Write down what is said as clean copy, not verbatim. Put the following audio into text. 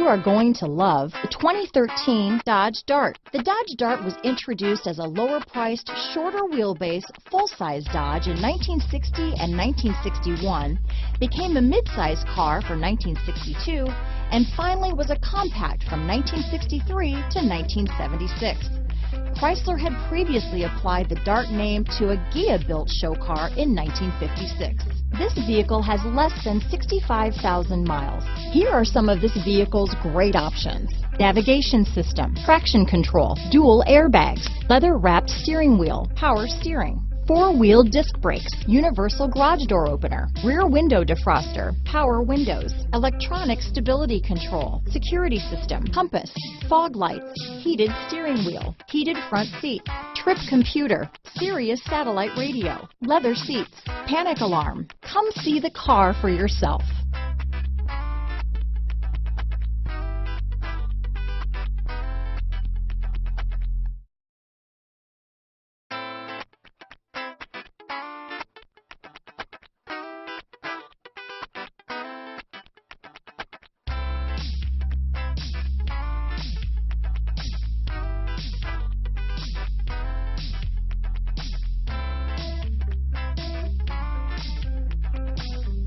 are going to love the 2013 Dodge Dart. The Dodge Dart was introduced as a lower-priced, shorter wheelbase, full-size Dodge in 1960 and 1961, became a mid-size car for 1962, and finally was a compact from 1963 to 1976. Chrysler had previously applied the Dart name to a Ghia-built show car in 1956. This vehicle has less than 65,000 miles. Here are some of this vehicle's great options: navigation system, traction control, dual airbags, leather-wrapped steering wheel, power steering, four-wheel disc brakes, universal garage door opener, rear window defroster, power windows, electronic stability control, security system, compass, fog lights, heated steering wheel, heated front seat, trip computer, SIRIUS Satellite Radio, leather seats, panic alarm. Come see the car for yourself.